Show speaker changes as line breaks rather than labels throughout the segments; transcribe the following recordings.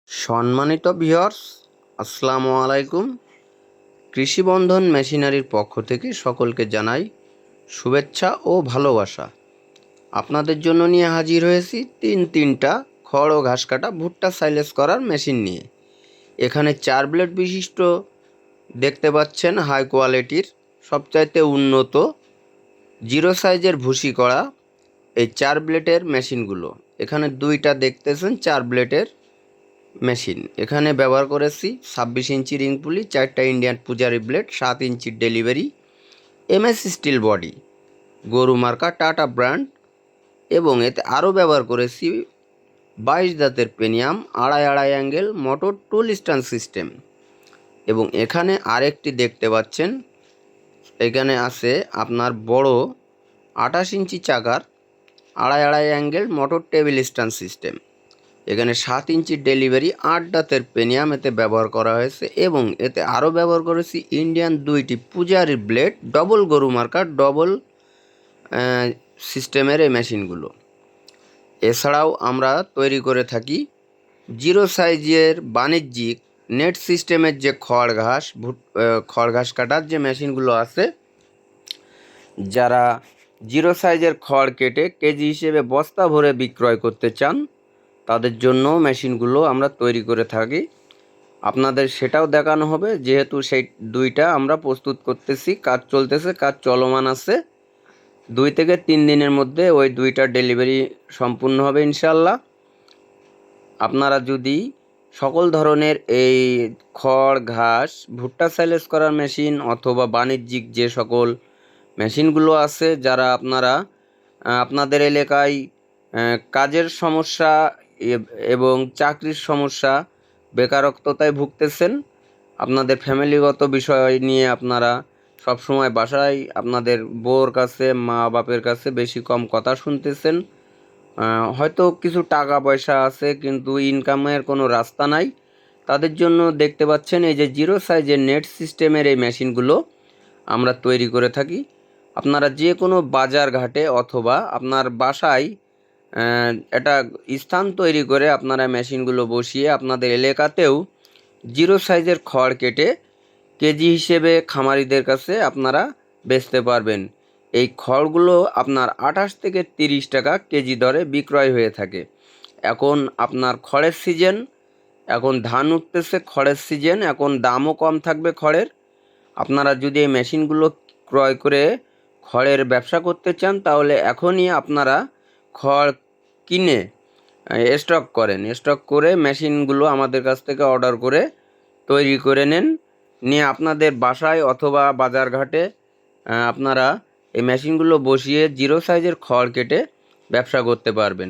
সম্মানিত ভিউয়ার্স, আসসালামু আলাইকুম। কৃষি বন্ধন মেশিনারির পক্ষ থেকে সকলকে জানাই শুভেচ্ছা ও ভালোবাসা। আপনাদের জন্য নিয়ে হাজির হয়েছি তিনটা খড় ও ঘাস কাটা ভুট্টা সাইলেজ করার মেশিন নিয়ে। এখানে 4 ব্লেড বিশিষ্ট দেখতে পাচ্ছেন হাই কোয়ালিটির সবচাইতে উন্নত জিরো সাইজের ভুসি করা এই 4 ব্লেডের মেশিনগুলো। এখানে দুইটা দেখতেছেন 4 ব্লেডের মেশিন। এখানে ব্যবহার করেছি 26 ইঞ্চি রিং পুলি, 4টা ইন্ডিয়ান পূজারি ব্লেড, 7 ইঞ্চির ডেলিভারি, এমএস স্টিল বডি, গরু মার্কা টাটা ব্র্যান্ড, এবং এতে আরও ব্যবহার করেছি 22 দাঁতের পেনিয়াম, আড়াই অ্যাঙ্গেল মোটর টুল স্ট্যান্ড সিস্টেম। এবং এখানে আরেকটি দেখতে পাচ্ছেন, এখানে আছে আপনার বড় 28 ইঞ্চি চাকার আড়াই angle motor table stand system. এখানে 7 ইঞ্চির ডেলিভারি, 8 দাঁতের পেনিয়াম এতে ব্যবহার করা হয়েছে। এবং এতে আরও ব্যবহার করেছি ইন্ডিয়ান 2টি পূজারি ব্লেড, ডবল গরু মার্কার ডবল সিস্টেমের এই মেশিনগুলো। এছাড়াও আমরা তৈরি করে থাকি জিরো সাইজের বাণিজ্যিক নেট সিস্টেমের যে খড় ঘাস কাটার যে মেশিনগুলো আছে, যারা জিরো সাইজের খড় কেটে কেজি হিসেবে বস্তা ভরে বিক্রয় করতে চান, তাদের জন্য মেশিনগুলো আমরা তৈরি করে থাকি। আপনাদের সেটাও দেখানো হবে, যেহেতু সেই দুইটা আমরা প্রস্তুত করতেছি, কাজ চলতেছে, কাজ চলমান আছে। 2 থেকে 3 দিনের মধ্যে ওই দুইটা ডেলিভারি সম্পূর্ণ হবে ইনশাল্লাহ। আপনারা যদি সকল ধরনের এই খড় ঘাস ভুট্টা সাইলেজ করার মেশিন অথবা বাণিজ্যিক যে সকল মেশিনগুলো আছে, যারা আপনারা আপনাদের এলাকায় কাজের সমস্যা এবং চাকরির সমস্যা, বেকারত্বতায় ভুগতেছেন, আপনাদের ফ্যামিলিগত বিষয় নিয়ে আপনারা সবসময় বাসায় আপনাদের বউর কাছে, মা বাপের কাছে বেশি কম কথা শুনতেছেন, হয়তো কিছু টাকা পয়সা আছে কিন্তু ইনকামের কোনো রাস্তা নাই, তাদের জন্য দেখতে পাচ্ছেন এই যে জিরো সাইজের নেট সিস্টেমের এই মেশিনগুলো আমরা তৈরি করে থাকি। আপনারা যে কোনো বাজার ঘাটে অথবা আপনার বাসায় একটা স্থান তৈরি করে আপনারা মেশিনগুলো বসিয়ে আপনাদের এলাকাতেও জিরো সাইজের খড় কেটে কেজি হিসেবে খামারিদের কাছে আপনারা বেচতে পারবেন। এই খড়গুলো আপনার 28 থেকে 30 টাকা কেজি দরে বিক্রয় হয়ে থাকে। এখন আপনার খড়ের সিজন, এখন ধান উঠতেছে, খড়ের সিজন, এখন দামও কম থাকবে খড়ের। আপনারা যদি এই মেশিনগুলো ক্রয় করে খড়ের ব্যবসা করতে চান, তাহলে এখনই আপনারা খড় কিনে স্টক করে মেশিনগুলো আমাদের কাছ থেকে অর্ডার করে তৈরি করে নিয়ে আপনাদের বাসায় অথবা বাজারঘাটে আপনারা এই মেশিনগুলো বসিয়ে জিরো সাইজের খড় কেটে ব্যবসা করতে পারবেন।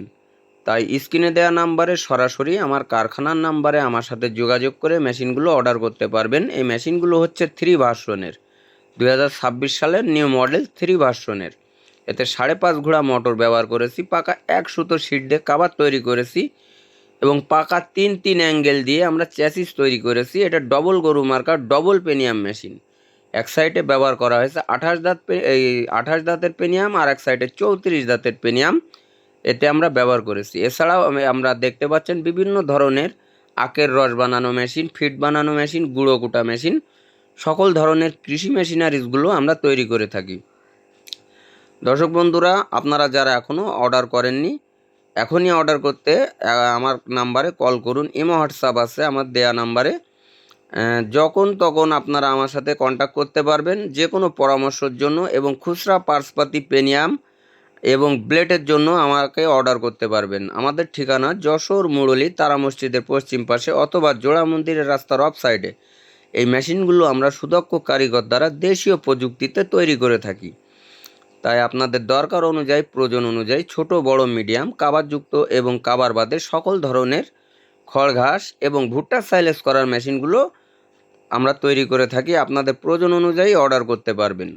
তাই স্ক্রিনে দেওয়া নাম্বারে সরাসরি আমার কারখানার নাম্বারে আমার সাথে যোগাযোগ করে মেশিনগুলো অর্ডার করতে পারবেন। এই মেশিনগুলো হচ্ছে 3 ভার্সনের, 2026 সালের নিউ মডেল 3 ভার্সনের। এতে 5.5 ঘোড়া মোটর ব্যবহার করেছি, পাকা 1 সুতো শিট দিয়ে কাভার তৈরি করেছি এবং পাকা 3 অ্যাঙ্গেল দিয়ে আমরা চ্যাসিস তৈরি করেছি। এটা ডবল গরু মার্কার ডবল পেনিয়াম মেশিন। এক সাইডে ব্যবহার করা হয়েছে 28 দাঁতের পেনিয়াম, আর এক সাইডে 34 দাঁতের পেনিয়াম এতে আমরা ব্যবহার করেছি। এছাড়াও আমরা দেখতে পাচ্ছেন বিভিন্ন ধরনের আখের রস বানানো মেশিন, ফিড বানানো মেশিন, গুঁড়ো কুটা মেশিন, সকল ধরনের কৃষি মেশিনারিজগুলো আমরা তৈরি করে থাকি। দর্শক বন্ধুরা, আপনারা যারা এখনও অর্ডার করেননি, এখনই অর্ডার করতে আমার নাম্বারে কল করুন। ইমো হোয়াটসঅ্যাপ আছে আমার দেয়া নাম্বারে, যখন তখন আপনারা আমার সাথে কন্ট্যাক্ট করতে পারবেন যে কোনো পরামর্শের জন্য, এবং খুচরা পার্সপাতি পেনিয়াম এবং ব্লেডের জন্য আমাকে অর্ডার করতে পারবেন। আমাদের ঠিকানা যশোর মুরলী তারা মসজিদের পশ্চিম পাশে অথবা জোড়া মন্দিরের রাস্তার অফ সাইডে। এই মেশিনগুলো আমরা সুদক্ষ কারিগর দ্বারা দেশীয় প্রযুক্তিতে তৈরি করে থাকি। তাই আপনাদের দরকার অনুযায়ী, প্রয়োজন অনুযায়ী ছোট বড় মিডিয়াম কাভারযুক্ত এবং কাভার বাদে সকল ধরনের খড় ঘাস এবং ভুট্টা সাইলেজ করার মেশিনগুলো আমরা তৈরি করে থাকি। আপনাদের প্রয়োজন অনুযায়ী অর্ডার করতে পারবেন।